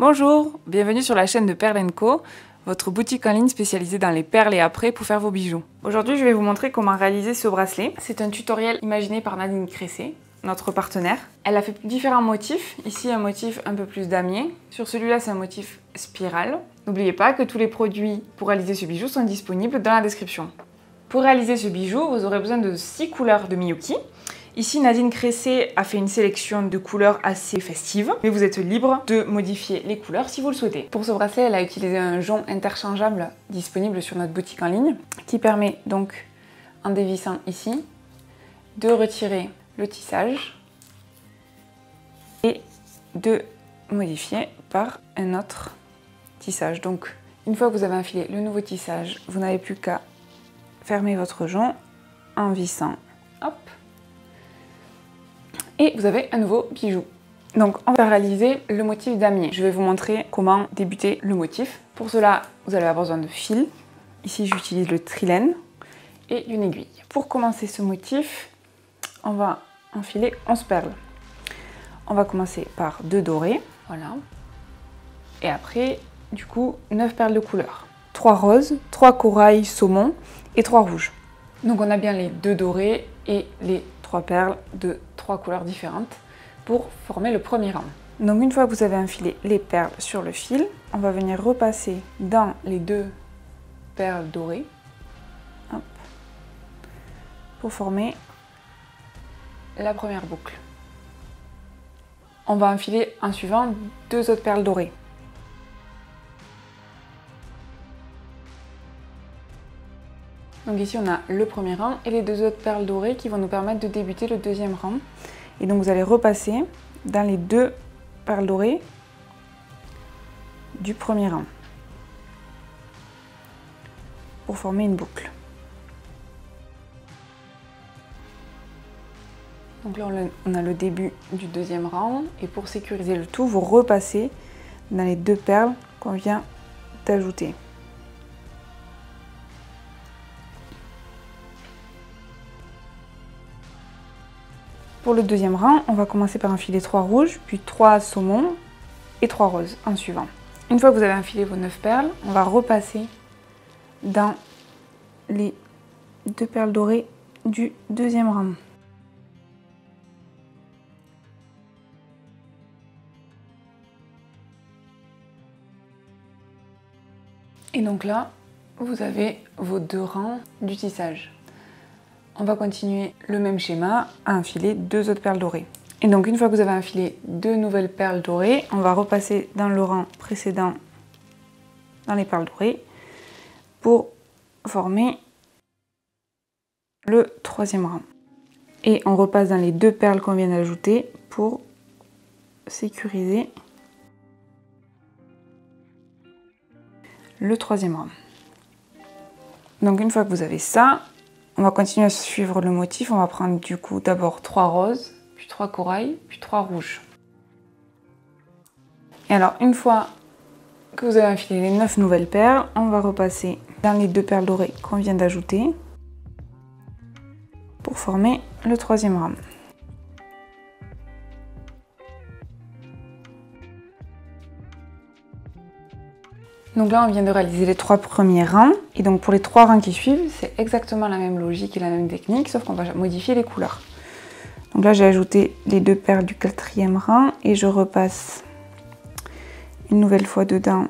Bonjour, bienvenue sur la chaîne de Perles & Co, votre boutique en ligne spécialisée dans les perles et apprêts pour faire vos bijoux. Aujourd'hui, je vais vous montrer comment réaliser ce bracelet. C'est un tutoriel imaginé par Nadine Cressé, notre partenaire. Elle a fait différents motifs. Ici, un motif un peu plus damier. Sur celui-là, c'est un motif spirale. N'oubliez pas que tous les produits pour réaliser ce bijou sont disponibles dans la description. Pour réaliser ce bijou, vous aurez besoin de 6 couleurs de Miyuki. Ici, Nadine Cressé a fait une sélection de couleurs assez festives, mais vous êtes libre de modifier les couleurs si vous le souhaitez. Pour ce bracelet, elle a utilisé un jonc interchangeable disponible sur notre boutique en ligne, qui permet donc, en dévissant ici, de retirer le tissage et de modifier par un autre tissage. Donc, une fois que vous avez enfilé le nouveau tissage, vous n'avez plus qu'à fermer votre jonc en vissant. Hop. Et vous avez un nouveau bijou. Donc on va réaliser le motif damier. Je vais vous montrer comment débuter le motif. Pour cela, vous allez avoir besoin de fil. Ici, j'utilise le trilène et d'une aiguille. Pour commencer ce motif, on va enfiler 11 perles. On va commencer par 2 dorés, voilà. Et après, du coup, 9 perles de couleur. 3 roses, 3 corail saumon et 3 rouges. Donc on a bien les 2 dorés et les 3 perles de 3 couleurs différentes pour former le premier rang. Donc une fois que vous avez enfilé les perles sur le fil, on va venir repasser dans les 2 perles dorées, hop, pour former la première boucle. On va enfiler en suivant 2 autres perles dorées. Donc ici on a le premier rang et les 2 autres perles dorées qui vont nous permettre de débuter le deuxième rang. Et donc vous allez repasser dans les 2 perles dorées du premier rang pour former une boucle. Donc là on a le début du deuxième rang et pour sécuriser le tout, vous repassez dans les 2 perles qu'on vient d'ajouter. Pour le deuxième rang, on va commencer par enfiler 3 rouges, puis 3 saumons et 3 roses en suivant. Une fois que vous avez enfilé vos 9 perles, on va repasser dans les 2 perles dorées du deuxième rang. Et donc là, vous avez vos 2 rangs du tissage. On va continuer le même schéma à enfiler 2 autres perles dorées. Et donc une fois que vous avez enfilé 2 nouvelles perles dorées, on va repasser dans le rang précédent dans les perles dorées pour former le troisième rang. Et on repasse dans les 2 perles qu'on vient d'ajouter pour sécuriser le troisième rang. Donc une fois que vous avez ça, on va continuer à suivre le motif. On va prendre du coup d'abord 3 roses, puis 3 corail, puis 3 rouges. Et alors une fois que vous avez enfilé les 9 nouvelles perles, on va repasser dans les 2 perles dorées qu'on vient d'ajouter pour former le troisième rang. Donc là, on vient de réaliser les 3 premiers rangs. Et donc pour les 3 rangs qui suivent, c'est exactement la même logique et la même technique, sauf qu'on va modifier les couleurs. Donc là, j'ai ajouté les 2 perles du 4e rang et je repasse une nouvelle fois dedans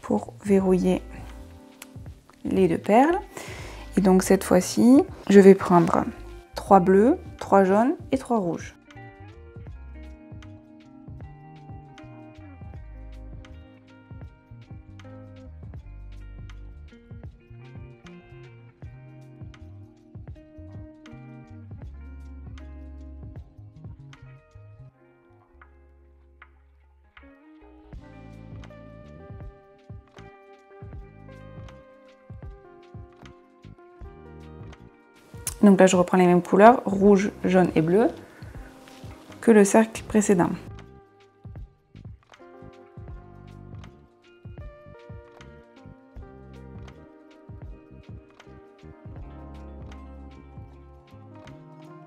pour verrouiller les 2 perles. Et donc cette fois-ci, je vais prendre 3 bleus, 3 jaunes et 3 rouges. Donc là, je reprends les mêmes couleurs, rouge, jaune et bleu, que le cercle précédent.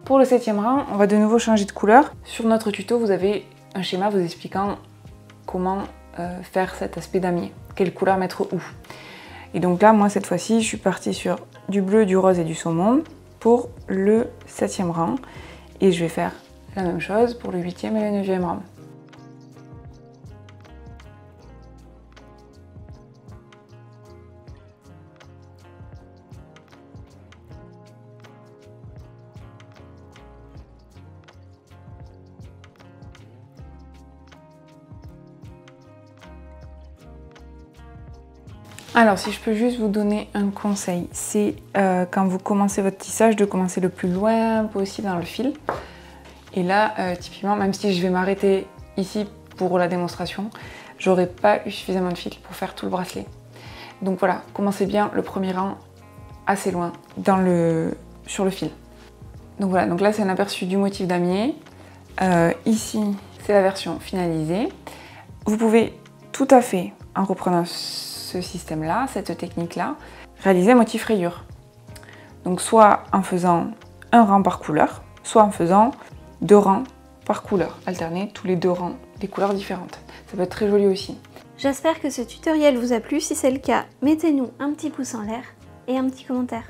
Pour le 7e rang, on va de nouveau changer de couleur. Sur notre tuto, vous avez un schéma vous expliquant comment faire cet aspect damier. Quelle couleur mettre où. Et donc là, moi cette fois-ci, je suis partie sur du bleu, du rose et du saumon pour le 7e rang. Et je vais faire la même chose pour le 8e et le 9e rang. Alors si je peux juste vous donner un conseil, c'est quand vous commencez votre tissage de commencer le plus loin possible dans le fil. Et là, typiquement, même si je vais m'arrêter ici pour la démonstration, j'aurai pas eu suffisamment de fil pour faire tout le bracelet. Donc voilà, commencez bien le premier rang assez loin sur le fil. Donc voilà, donc là c'est un aperçu du motif damier. Ici, c'est la version finalisée. Vous pouvez tout à fait, en reprenant ce système-là, cette technique-là, réaliser un motif rayure. Donc soit en faisant un rang par couleur, soit en faisant 2 rangs par couleur, alterner tous les 2 rangs des couleurs différentes. Ça peut être très joli aussi. J'espère que ce tutoriel vous a plu. Si c'est le cas, mettez-nous un petit pouce en l'air et un petit commentaire.